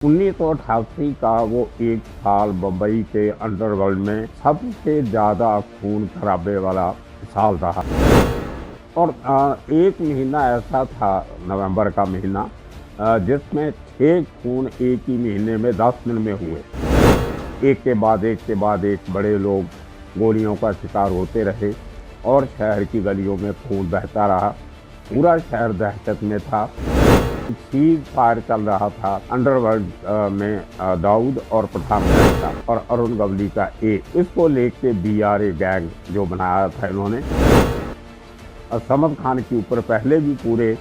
1988 का वो एक साल बम्बई के अंडरवर्ल्ड में सबसे ज़्यादा खून खराबे वाला साल रहा। और एक महीना ऐसा था, नवंबर का महीना, जिसमें 6 खून एक ही महीने में 10 दिन में हुए। एक के बाद एक के बाद एक बड़े लोग गोलियों का शिकार होते रहे और शहर की गलियों में खून बहता रहा। पूरा शहर दहशत में था। सीज फायर चल रहा था अंडरवर्ल्ड में। दाऊद और पठान गैंग का और अरुण गवली का इसको लेके BRA गैंग जो बनाया था इन्होंने, समद खान के ऊपर पहले भी पूरे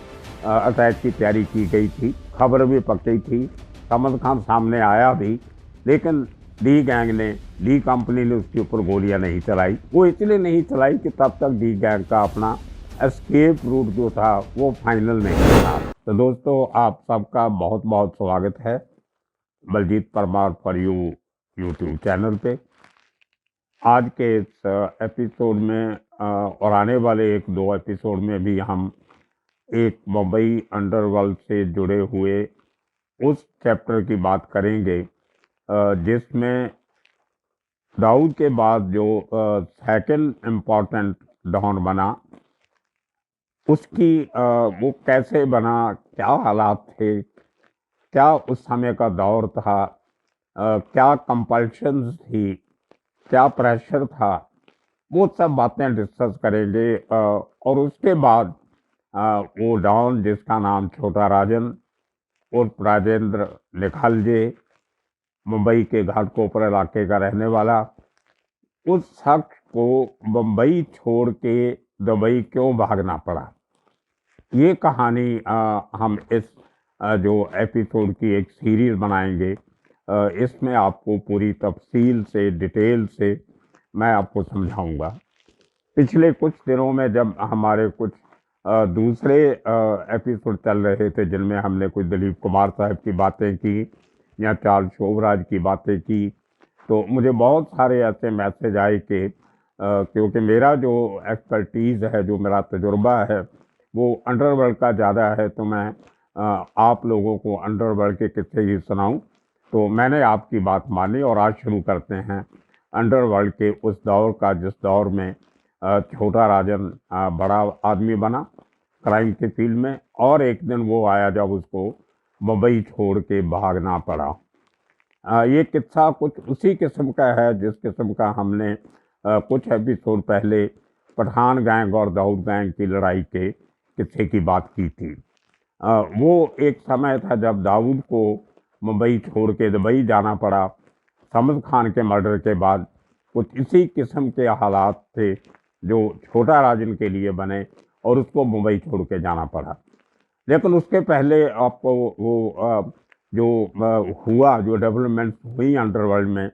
अटैक की तैयारी की गई थी। खबर भी पक्की थी, समद खान सामने आया भी, लेकिन डी कंपनी ने उसके ऊपर गोलियां नहीं चलाई। वो इसलिए नहीं चलाई कि तब तक डी गैंग का अपना एस्केप रूट जो था वो फाइनल नहीं था। तो दोस्तों, आप सबका बहुत बहुत स्वागत है Baljeet Parmar for you YouTube channel पे। आज के इस एपिसोड में और आने वाले 1-2 एपिसोड में भी हम एक मुंबई अंडरवर्ल्ड से जुड़े हुए उस चैप्टर की बात करेंगे जिसमें दाऊद के बाद जो सेकंड इम्पोर्टेंट डॉन बना, उसकी वो कैसे बना, क्या हालात थे, क्या उस समय का दौर था, क्या कंपल्शंस थी, क्या प्रेशर था, वो सब बातें डिस्कस करेंगे। और उसके बाद वो डॉन जिसका नाम छोटा राजन उर्फ राजेंद्र निखालजे, मुंबई के घाटकोपर इलाके का रहने वाला, उस शख्स को मुंबई छोड़ के दुबई क्यों भागना पड़ा, ये कहानी हम इस जो एपिसोड की एक सीरीज बनाएंगे। इसमें आपको पूरी तफसील से, डिटेल से मैं आपको समझाऊंगा। पिछले कुछ दिनों में जब हमारे कुछ दूसरे एपिसोड चल रहे थे जिनमें हमने कुछ दिलीप कुमार साहब की बातें की या चार्ल्स शोभराज की बातें की, तो मुझे बहुत सारे ऐसे मैसेज आए कि क्योंकि मेरा जो एक्सपर्टीज़ है, जो मेरा तजुर्बा है, वो अंडरवर्ल्ड का ज़्यादा है, तो मैं आप लोगों को अंडरवर्ल्ड के किस्से ही सुनाऊं। तो मैंने आपकी बात मानी और आज शुरू करते हैं अंडरवर्ल्ड के उस दौर का जिस दौर में छोटा राजन बड़ा आदमी बना क्राइम के फील्ड में, और एक दिन वो आया जब उसको मुंबई छोड़ के भागना पड़ा। ये किस्सा कुछ उसी किस्म का है जिस किस्म का हमने कुछ एपिसोड पहले पठान गैंग और दाऊद गैंग की लड़ाई के किस्से की बात की थी। वो एक समय था जब दाऊद को मुंबई छोड़ के दुबई जाना पड़ा। समद खान के मर्डर के बाद कुछ इसी किस्म के हालात थे जो छोटा राजन के लिए बने और उसको मुंबई छोड़ के जाना पड़ा। लेकिन उसके पहले आपको वो जो हुआ, जो डेवलपमेंट हुई अंडरवर्ल्ड में,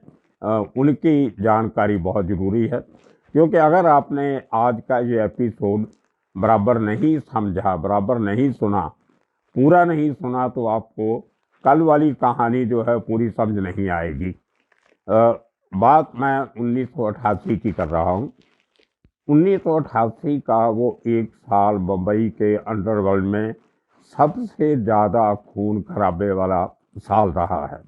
उनकी जानकारी बहुत ज़रूरी है। क्योंकि अगर आपने आज का ये एपिसोड बराबर नहीं समझा, बराबर नहीं सुना, पूरा नहीं सुना, तो आपको कल वाली कहानी जो है पूरी समझ नहीं आएगी। बात मैं 1988 की कर रहा हूँ। 1988 का वो एक साल बम्बई के अंडरवर्ल्ड में सबसे ज़्यादा खून खराबे वाला साल रहा है।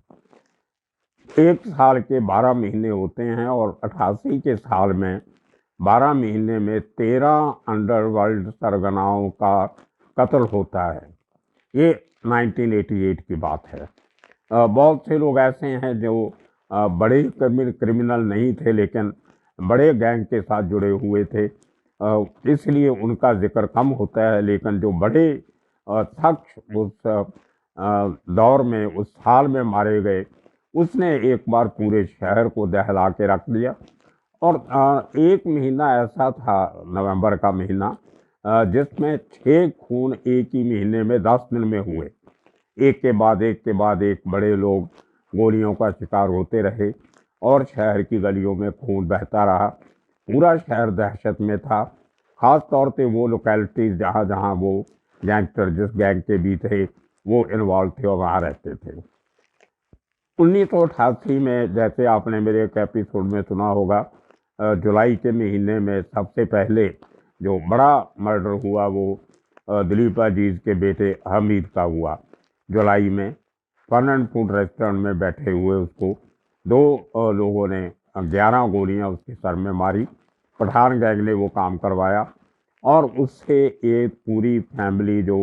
एक साल के 12 महीने होते हैं और 88 के साल में 12 महीने में 13 अंडरवर्ल्ड सरगनाओं का कत्ल होता है। ये 1988 की बात है। बहुत से लोग ऐसे हैं जो बड़े क्रिमिनल नहीं थे लेकिन बड़े गैंग के साथ जुड़े हुए थे, इसलिए उनका जिक्र कम होता है। लेकिन जो बड़े शख्स उस दौर में, उस साल में मारे गए, उसने एक बार पूरे शहर को दहला के रख दिया। और एक महीना ऐसा था, नवंबर का महीना, जिसमें 6 खून एक ही महीने में 10 दिन में हुए। एक के बाद एक के बाद एक बड़े लोग गोलियों का शिकार होते रहे और शहर की गलियों में खून बहता रहा। पूरा शहर दहशत में था। ख़ास तौर पे वो लोकेलिटीज़ जहाँ जहाँ वो गैंगस्टर जिस गैंग के भी थे वो इन्वॉल्व थे और वहाँ रहते थे। 1988 में, जैसे आपने मेरे एक एपिसोड में सुना होगा, जुलाई के महीने में सबसे पहले जो बड़ा मर्डर हुआ वो दिलीप अजीज के बेटे हमीद का हुआ जुलाई में। फन एंड फूड रेस्टोरेंट में बैठे हुए उसको दो लोगों ने 11 गोलियां उसके सर में मारी। पठान गैंग ने वो काम करवाया और उससे एक पूरी फैमिली जो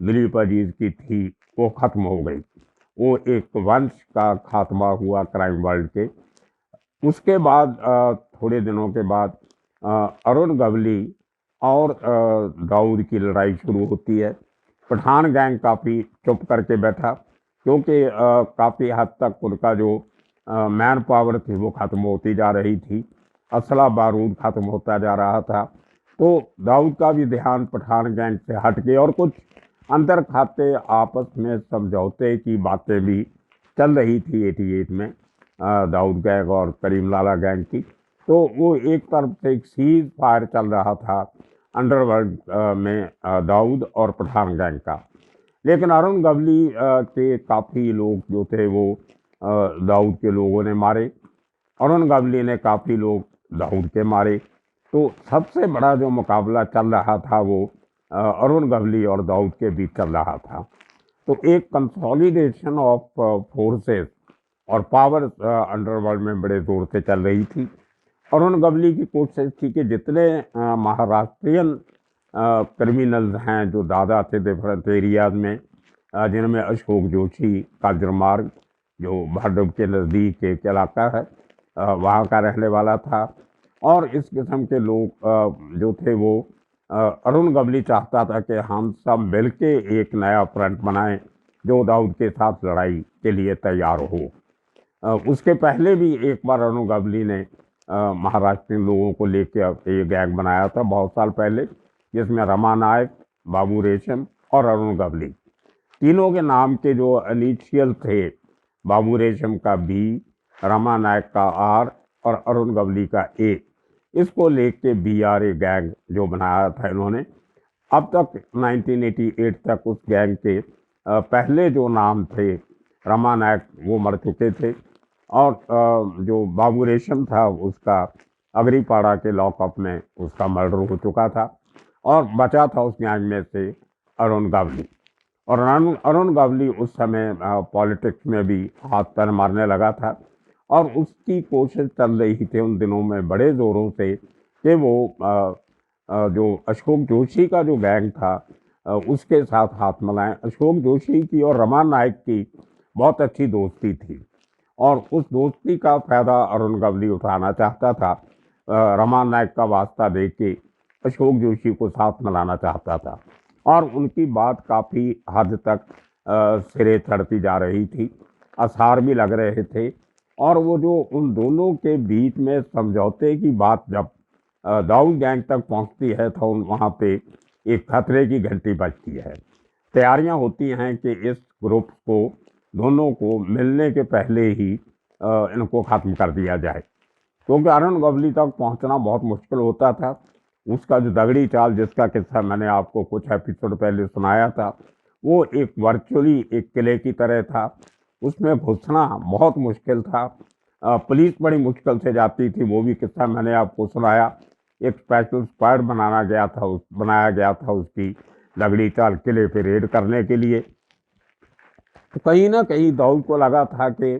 दिलीप अजीज की थी वो ख़त्म हो गई। वो एक वंश का खात्मा हुआ क्राइम वर्ल्ड के। उसके बाद थोड़े दिनों के बाद अरुण गवली और दाऊद की लड़ाई शुरू होती है। पठान गैंग काफ़ी चुप करके बैठा क्योंकि काफ़ी हद तक उनका जो मैन पावर थी वो ख़त्म होती जा रही थी, असला बारूद ख़त्म होता जा रहा था। तो दाऊद का भी ध्यान पठान गैंग से हट के और कुछ अंतर खाते आपस में समझौते की बातें भी चल रही थी 88 में दाऊद गैंग और करीम लाला गैंग की। तो वो एक तरफ से एक सीज फायर चल रहा था अंडरवर्ल्ड में दाऊद और पठान गैंग का। लेकिन अरुण गवली के काफ़ी लोग जो थे वो दाऊद के लोगों ने मारे। अरुण गवली ने काफ़ी लोग दाऊद के मारे। तो सबसे बड़ा जो मुकाबला चल रहा था वो अरुण गवली और दाऊद के बीच चल रहा था। तो एक कंसोलिडेशन ऑफ फोर्सेस और पावर अंडरवर्ल्ड में बड़े जोर से चल रही थी। अरुण गवली की कोशिश थी कि जितने महाराष्ट्रियन क्रिमिनल्स हैं जो दादा थे डिफरेंट एरियाज में, जिनमें अशोक जोशी काजरमार्ग जो भाडुप के नज़दीक एक इलाका है वहाँ का रहने वाला था, और इस किस्म के लोग जो थे वो अरुण गवली चाहता था कि हम सब मिलके एक नया फ्रंट बनाएं जो दाऊद के साथ लड़ाई के लिए तैयार हो। उसके पहले भी एक बार अरुण गवली ने महाराष्ट्रीय लोगों को लेकर ये गैंग बनाया था बहुत साल पहले, जिसमें रमा नायक, बाबू रेशम और अरुण गवली तीनों के नाम के जो इनिशियल थे, बाबू रेशम का बी, रमा नायक का आर और अरुण गवली का ए, इसको लेके BRA गैंग जो बनाया था इन्होंने। अब तक 1988 तक उस गैंग के पहले जो नाम थे रमा नायक वो मर चुके थे, और जो बाबू रेशम था उसका अगरीपाड़ा के लॉकअप में उसका मर्डर हो चुका था, और बचा था उस गैंग में से अरुण गवली। और अरुण गवली उस समय पॉलिटिक्स में भी हाथ पैर मारने लगा था, और उसकी कोशिश चल रही थी उन दिनों में बड़े ज़ोरों से कि वो जो अशोक जोशी का जो गैंग था उसके साथ हाथ मिलाएं। अशोक जोशी की और रमा नायक की बहुत अच्छी दोस्ती थी, और उस दोस्ती का फ़ायदा अरुण गवली उठाना चाहता था। रमा नायक का वास्ता दे के अशोक जोशी को साथ मिलाना चाहता था, और उनकी बात काफ़ी हद तक सिरे चढ़ती जा रही थी, आसार भी लग रहे थे। और वो जो उन दोनों के बीच में समझौते की बात जब दाऊद गैंग तक पहुंचती है तो वहाँ पे एक खतरे की घंटी बजती है। तैयारियां होती हैं कि इस ग्रुप को दोनों को मिलने के पहले ही इनको ख़त्म कर दिया जाए, क्योंकि अरुण गवली तक पहुंचना बहुत मुश्किल होता था। उसका जो दगड़ी चाल जिसका किस्सा मैंने आपको कुछ एपिसोड पहले सुनाया था, वो एक वर्चुअली एक किले की तरह था, उसमें घुसना बहुत मुश्किल था। पुलिस बड़ी मुश्किल से जाती थी, वो भी किस्सा मैंने आपको सुनाया। एक स्पेशल स्क्वाड बनाया गया था उसकी दगड़ी चाल किले पे रेड करने के लिए। तो कहीं ना कहीं दाऊद को लगा था कि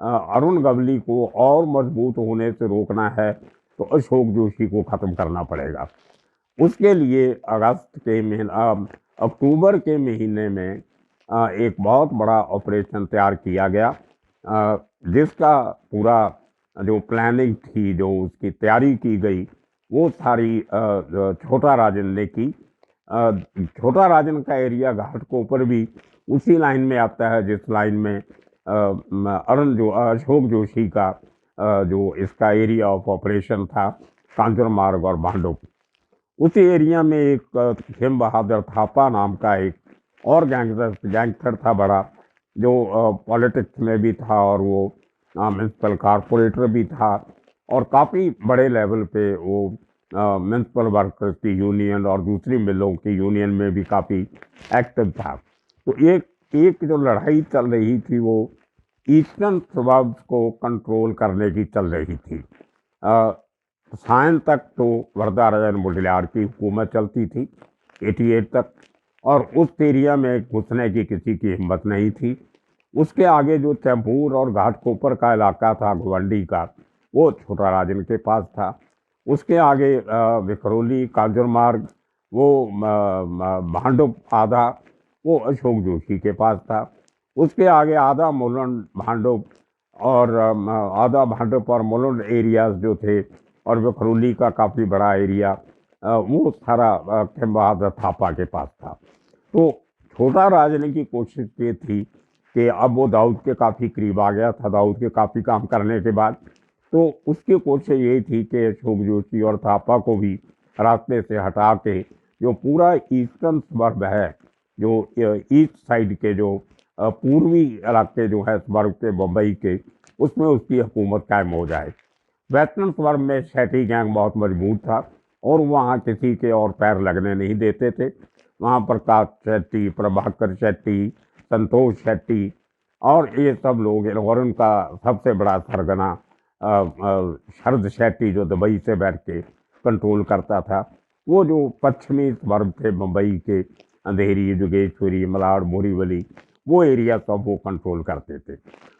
अरुण गवली को और मजबूत होने से रोकना है तो अशोक जोशी को ख़त्म करना पड़ेगा। उसके लिए अक्टूबर के महीने में एक बहुत बड़ा ऑपरेशन तैयार किया गया, जिसका पूरा जो प्लानिंग थी, जो उसकी तैयारी की गई, वो सारी छोटा राजन ने की। छोटा राजन का एरिया घाटकोपर भी उसी लाइन में आता है जिस लाइन में अशोक जोशी का जो इसका एरिया ऑफ ऑपरेशन था, कांजरमार्ग और भांडुप। उसी एरिया में एक खेम बहादुर थापा नाम का एक और गैंगस्टर था बड़ा, जो पॉलिटिक्स में भी था और वो म्यूनसिपल कॉरपोरेटर भी था, और काफ़ी बड़े लेवल पे वो म्यूनसिपल वर्कर्स की यूनियन और दूसरी मिलों की यूनियन में भी काफ़ी एक्टिव था। तो एक जो लड़ाई चल रही थी वो ईस्टर्न सबर्ब्स को कंट्रोल करने की चल रही थी। सायन तक तो वरदाराजन मुडलियार की हुकूमत चलती थी 88 तक, और उस एरिया में घुसने की किसी की हिम्मत नहीं थी। उसके आगे जो तैमूर और घाटकोपर का इलाका था गवंडी का, वो छोटा राजन के पास था। उसके आगे विकरौली कांजूरमार्ग, वो भांडुप आधा, वो अशोक जोशी के पास था। उसके आगे आधा मुलुंड भांडुप और आधा भांडुप और मुलुंड एरियाज जो थे, और विकरौली का काफ़ी बड़ा एरिया, वो सारा खेम बहादुर थापा के पास था। तो छोटा राजन की कोशिश ये थी कि अब वो दाऊद के काफ़ी करीब आ गया था, दाऊद के काफ़ी काम करने के बाद। तो उसकी कोशिश यही थी कि अशोक जोशी और थापा को भी रास्ते से हटा के जो पूरा ईस्टर्न सबर्ब है, जो ईस्ट साइड के जो पूर्वी इलाके जो है सबर्ब के बम्बई के, उसमें उसकी हुकूमत कायम हो जाए। वेस्टर्न सबर्ब में शेट्टी गैंग बहुत मजबूत था और वहाँ किसी के और पैर लगने नहीं देते थे। वहाँ प्रकाश शेट्टी, प्रभाकर शेट्टी, संतोष शेट्टी और ये सब लोग, और उनका सबसे बड़ा सरगना शरद शेट्टी जो दुबई से बैठ के कंट्रोल करता था, वो जो पश्चिमी सबर्ब थे मुंबई के, अंधेरी, जोगेश्वरी, मलाड, बोरीवली, वो एरिया सब वो कंट्रोल करते थे।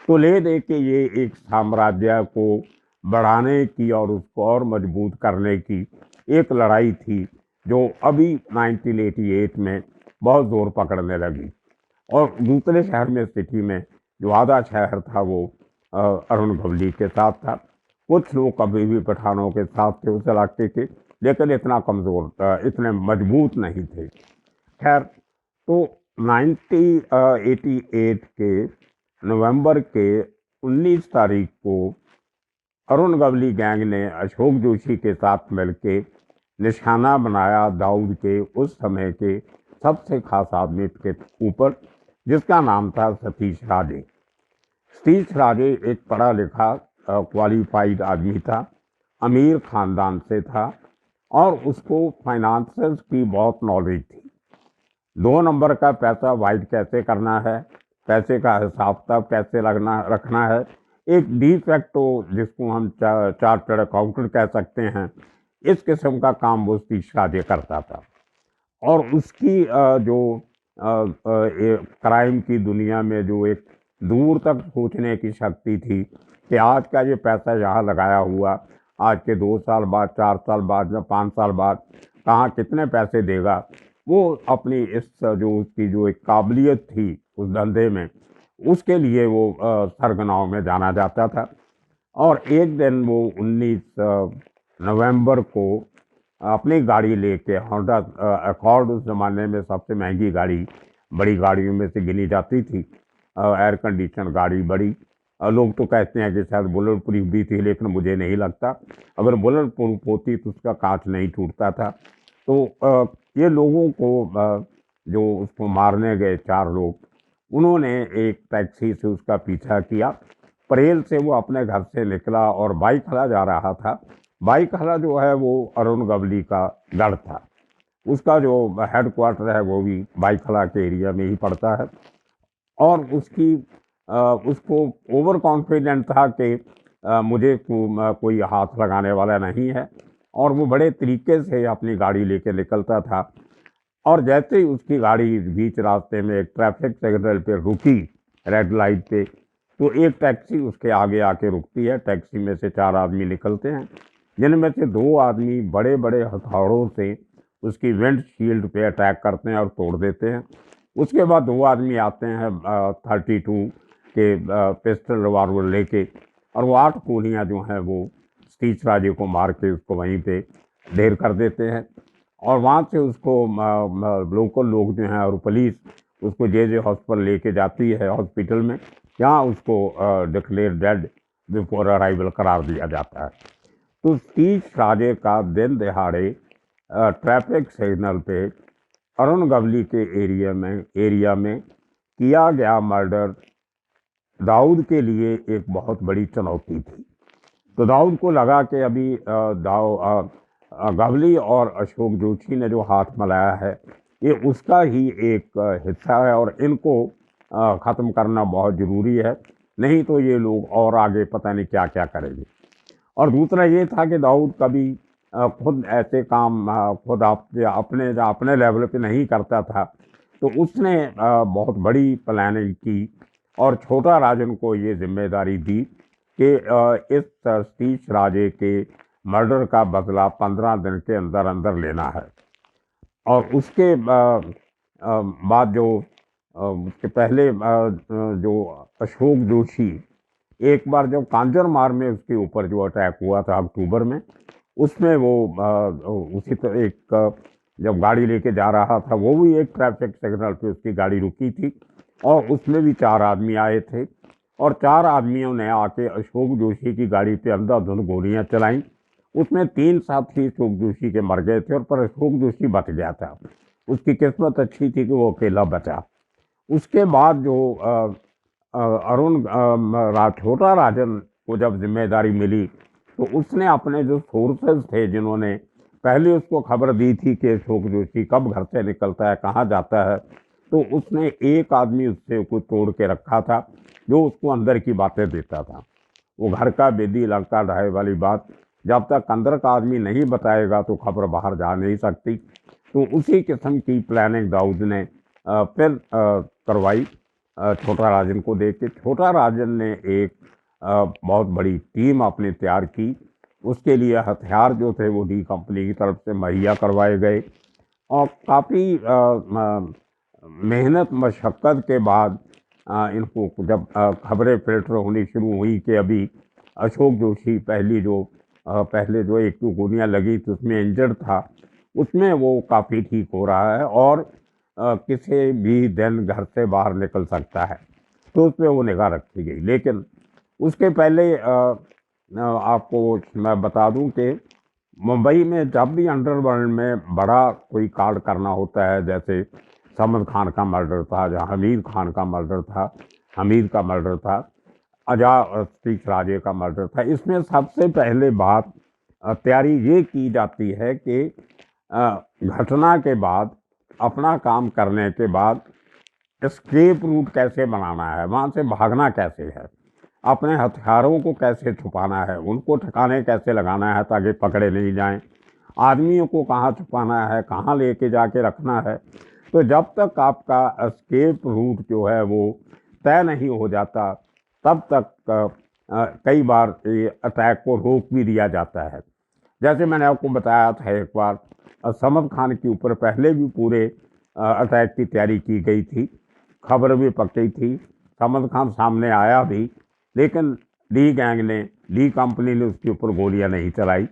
तो ले दे के ये एक साम्राज्य को बढ़ाने की और उसको और मजबूत करने की एक लड़ाई थी, जो अभी 1988 में बहुत जोर पकड़ने लगी। और दूसरे शहर में, सिटी में, जो आधा शहर था वो अरुण गवली के साथ था। कुछ लोग अभी भी पठानों के साथ थे उस इलाके के, लेकिन इतना कमज़ोर, इतने मजबूत नहीं थे। खैर, तो 1988 के नवंबर के 19 तारीख को अरुण गवली गैंग ने अशोक जोशी के साथ मिलके निशाना बनाया दाऊद के उस समय के सबसे खास आदमी के ऊपर, जिसका नाम था सतीश राजे। सतीश राजे एक पढ़ा लिखा क्वालिफाइड आदमी था, अमीर ख़ानदान से था और उसको फाइनेंसेस की बहुत नॉलेज थी। 2 नंबर का पैसा वाइट कैसे करना है, पैसे का हिसाब किताब कैसे रखना है, एक डी फैक्टो जिसको हम चार्टर्ड अकाउंटेंट कह सकते हैं, इस किस्म का काम वो सतीश राजे करता था। और उसकी जो क्राइम की दुनिया में जो एक दूर तक सोचने की शक्ति थी कि आज का ये पैसा यहाँ लगाया हुआ, आज के 2 साल बाद, 4 साल बाद या 5 साल बाद कहाँ कितने पैसे देगा, वो अपनी इस जो उसकी जो एक काबिलियत थी उस धंधे में, उसके लिए वो सरगनाओं में जाना जाता था। और एक दिन वो 19 नवंबर को अपनी गाड़ी लेके, होंडा अकॉर्ड उस ज़माने में सबसे महंगी गाड़ी, बड़ी गाड़ियों में से गिनी जाती थी, एयर कंडीशन गाड़ी बड़ी, लोग तो कहते हैं कि शायद बुलेट प्रूफ भी थी, लेकिन मुझे नहीं लगता। अगर बुलेट प्रूफ होती तो उसका कांच नहीं टूटता था। तो ये लोगों को जो उसको मारने गए 4 लोग, उन्होंने एक टैक्सी से उसका पीछा किया। परेल से वो अपने घर से निकला और बाईखला जा रहा था। बाईखला जो है वो अरुण गवली का गढ़ था, उसका जो हेड क्वार्टर है वो भी बाईखला के एरिया में ही पड़ता है। और उसको ओवर कॉन्फिडेंट था कि मुझे कोई हाथ लगाने वाला नहीं है, और वो बड़े तरीके से अपनी गाड़ी लेके निकलता था। और जैसे ही उसकी गाड़ी बीच रास्ते में एक ट्रैफिक सिग्नल पे रुकी, रेड लाइट पे, तो एक टैक्सी उसके आगे आके रुकती है। टैक्सी में से 4 आदमी निकलते हैं, जिनमें से 2 आदमी बड़े बड़े हथौड़ों से उसकी विंडशील्ड पे अटैक करते हैं और तोड़ देते हैं। उसके बाद 2 आदमी आते हैं 32 के पिस्टल रिवॉल्वर लेके, और वो 8 गोलियां जो हैं वो सतीश राजे को मार के उसको वहीं पे ढेर कर देते हैं। और वहाँ से उसको लोकल लोग जो हैं और पुलिस उसको जे हॉस्पिटल लेके जाती है, हॉस्पिटल में, जहाँ उसको डिक्लेयर डेड बिफोर अराइवल करार दिया जाता है। तो सतीश राजे का दिन दिहाड़े ट्रैफिक सिग्नल पे अरुण गवली के एरिया में किया गया मर्डर दाऊद के लिए एक बहुत बड़ी चुनौती थी। तो दाऊद को लगा कि अभी गवली और अशोक जोशी ने जो हाथ मिलाया है, ये उसका ही एक हिस्सा है और इनको ख़त्म करना बहुत ज़रूरी है, नहीं तो ये लोग और आगे पता नहीं क्या क्या करेंगे। और दूसरा ये था कि दाऊद कभी खुद ऐसे काम खुद अपने लेवल पे नहीं करता था, तो उसने बहुत बड़ी प्लानिंग की और छोटा राजन को ये जिम्मेदारी दी कि इस सतीश राजे के मर्डर का बदला 15 दिन के अंदर अंदर लेना है। और उसके बाद जो उसके पहले जो अशोक जोशी, एक बार जब कांजरमार में उसके ऊपर जो अटैक हुआ था अक्टूबर में, उसमें वो उसी तरह एक जब गाड़ी लेके जा रहा था, वो भी एक ट्रैफिक सिग्नल पे उसकी गाड़ी रुकी थी और उसमें भी 4 आदमी आए थे और 4 आदमियों ने आके अशोक जोशी की गाड़ी पे अंधाधुंध गोलियां चलाईं। उसमें 3 साथी अशोक जोशी के मर गए थे और पर अशोक जोशी बच गया था। उसकी किस्मत अच्छी थी कि वो अकेला बचा। उसके बाद जो अरुण छोटा राजन को जब जिम्मेदारी मिली तो उसने अपने जो सोर्सेज थे, जिन्होंने पहले उसको खबर दी थी कि अशोक जोशी कब घर से निकलता है, कहाँ जाता है, तो उसने एक आदमी उससे कुछ तोड़ के रखा था जो उसको अंदर की बातें देता था। वो घर का बेदी लड़का ढाई वाली बात जब तक अंदर का आदमी नहीं बताएगा तो खबर बाहर जा नहीं सकती। तो उसी किस्म की प्लानिंग दाऊद ने फिर करवाई छोटा राजन को देख के। छोटा राजन ने एक बहुत बड़ी टीम अपनी तैयार की। उसके लिए हथियार जो थे वो डी कंपनी की तरफ से मुहैया करवाए गए और काफ़ी मेहनत मशक्क़त के बाद इनको जब खबरें फिल्टर होनी शुरू हुई कि अभी अशोक जोशी पहले जो एक दो गोलियाँ लगी थी उसमें इंजर्ड था, उसमें वो काफ़ी ठीक हो रहा है और किसी भी दिन घर से बाहर निकल सकता है, तो उस पर वो निगाह रखी गई। लेकिन उसके पहले आपको मैं बता दूं कि मुंबई में जब भी अंडरवर्ल्ड में बड़ा कोई कांड करना होता है, जैसे समद खान का मर्डर था, जहाँ हमीद खान का मर्डर था, हमीद का मर्डर था, सतीश राजे का मर्डर था, इसमें सबसे पहले बात तैयारी ये की जाती है कि घटना के बाद, अपना काम करने के बाद एस्केप रूट कैसे बनाना है, वहाँ से भागना कैसे है, अपने हथियारों को कैसे छुपाना है, उनको ठिकाने कैसे लगाना है ताकि पकड़े नहीं जाएं, आदमियों को कहाँ छुपाना है, कहाँ लेके जाके रखना है। तो जब तक आपका एस्केप रूट जो है वो तय नहीं हो जाता, तब तक कई बार ये अटैक को रोक भी दिया जाता है। जैसे मैंने आपको बताया था एक बार समद खान के ऊपर पहले भी पूरे अटैक की तैयारी की गई थी, खबर भी पक्की थी, समद खान सामने आया भी, लेकिन डी गैंग ने, डी कंपनी ने उसके ऊपर गोलियां नहीं चलाई।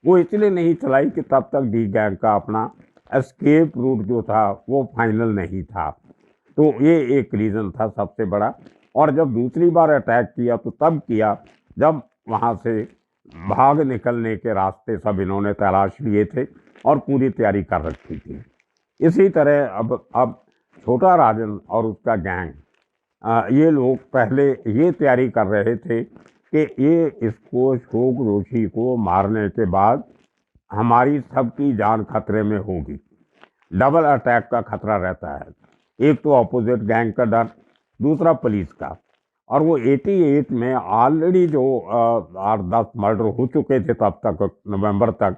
वो इसलिए नहीं चलाई कि तब तक डी गैंग का अपना एस्केप रूट जो था वो फाइनल नहीं था। तो ये एक रीज़न था सबसे बड़ा। और जब दूसरी बार अटैक किया तो तब किया जब वहाँ से भाग निकलने के रास्ते सब इन्होंने तलाश लिए थे और पूरी तैयारी कर रखी थी। इसी तरह अब छोटा राजन और उसका गैंग, ये लोग पहले ये तैयारी कर रहे थे कि ये इसको अशोक जोशी को मारने के बाद हमारी सबकी जान खतरे में होगी, डबल अटैक का खतरा रहता है। एक तो अपोजिट गैंग का डर, दूसरा पुलिस का। और वो 88 में ऑलरेडी जो 8-10 मर्डर हो चुके थे तब तक, नवंबर तक।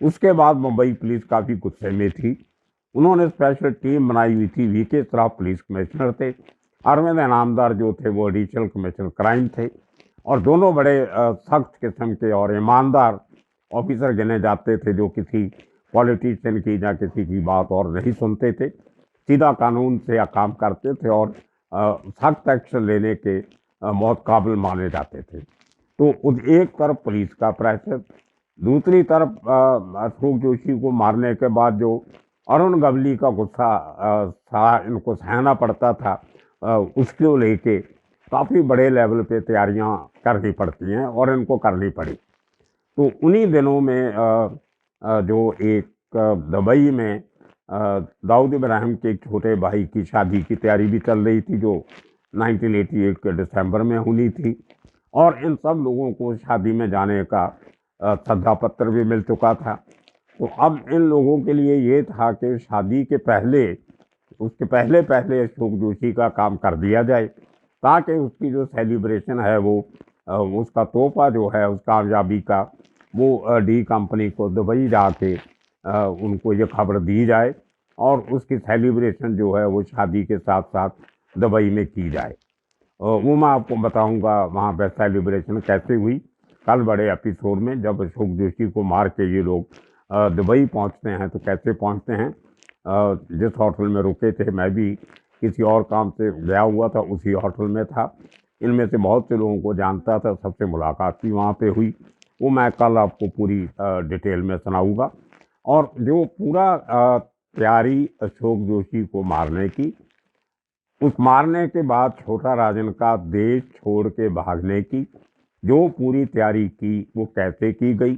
उसके बाद मुंबई पुलिस काफ़ी गुस्से में थी। उन्होंने स्पेशल टीम बनाई हुई थी। वीके श्रॉफ पुलिस कमिश्नर थे, अरविंद इनामदार जो थे वो एडिशनल कमिश्नर क्राइम थे, और दोनों बड़े सख्त किस्म के और ईमानदार ऑफिसर गिने जाते थे, जो किसी पॉलिटिशियन की या किसी की बात और नहीं सुनते थे, सीधा कानून से काम करते थे और सख्त एक्शन लेने के बहुत काबिल माने जाते थे। तो एक तरफ पुलिस का प्रेशर, दूसरी तरफ अशोक जोशी को मारने के बाद जो अरुण गवली का गुस्सा इनको सहना पड़ता था, उसको लेके काफ़ी बड़े लेवल पे तैयारियां करनी पड़ती हैं और इनको करनी पड़ी। तो उन्हीं दिनों में जो एक दुबई में दाऊद इब्राहिम के एक छोटे भाई की शादी की तैयारी भी चल रही थी, जो 1988 के दिसंबर में होनी थी, और इन सब लोगों को शादी में जाने का सद्दा पत्र भी मिल चुका था। तो अब इन लोगों के लिए ये था कि शादी के पहले, उसके पहले पहले अशोक जोशी का काम कर दिया जाए, ताकि उसकी जो सेलिब्रेशन है वो उसका तोहफा जो है उस कामयाबी का, वो डी कंपनी को दुबई जाके उनको ये खबर दी जाए और उसकी सेलिब्रेशन जो है वो शादी के साथ साथ दुबई में की जाए। वो मैं आपको बताऊंगा वहाँ पे सेलिब्रेशन कैसे हुई कल बड़े एपिसोड में, जब अशोक जोशी को मार के ये लोग दुबई पहुँचते हैं तो कैसे पहुँचते हैं। जिस होटल में रुके थे, मैं भी किसी और काम से गया हुआ था, उसी होटल में था। इनमें से बहुत से लोगों को जानता था, सबसे मुलाकात भी वहाँ पे हुई। वो मैं कल आपको पूरी डिटेल में सुनाऊंगा। और जो पूरा तैयारी अशोक जोशी को मारने की, उस मारने के बाद छोटा राजन का देश छोड़ के भागने की जो पूरी तैयारी की, वो कैसे की गई,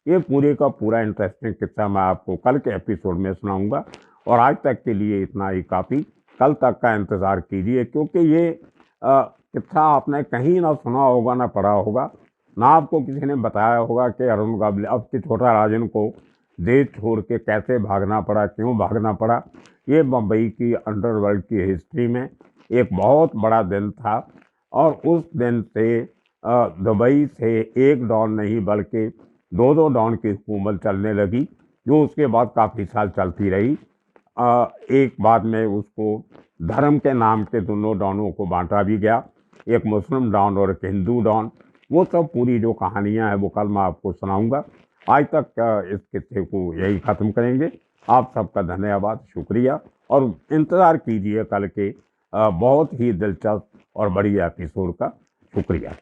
ये पूरे का पूरा इंटरेस्टिंग किस्सा मैं आपको कल के एपिसोड में सुनाऊंगा। और आज तक के लिए इतना ही काफ़ी। कल तक का इंतज़ार कीजिए, क्योंकि ये किस्सा आपने कहीं ना सुना होगा, ना पढ़ा होगा, ना आपको किसी ने बताया होगा कि अरुण गावले अब के छोटा राजन को देश छोड़ के कैसे भागना पड़ा, क्यों भागना पड़ा। ये बम्बई की अंडरवर्ल्ड की हिस्ट्री में एक बहुत बड़ा दिन था। और उस दिन से दुबई से एक डॉन नहीं बल्कि दो दो डॉन की हुकूमत चलने लगी, जो उसके बाद काफ़ी साल चलती रही। एक बाद में उसको धर्म के नाम के दोनों डॉनों को बांटा भी गया, एक मुस्लिम डॉन और एक हिंदू डॉन। वो सब पूरी जो कहानियां हैं वो कल मैं आपको सुनाऊंगा। आज तक इस किस्से को यही ख़त्म करेंगे। आप सबका धन्यवाद, शुक्रिया। और इंतज़ार कीजिए कल के बहुत ही दिलचस्प और बड़ी एपिसोड का। शुक्रिया।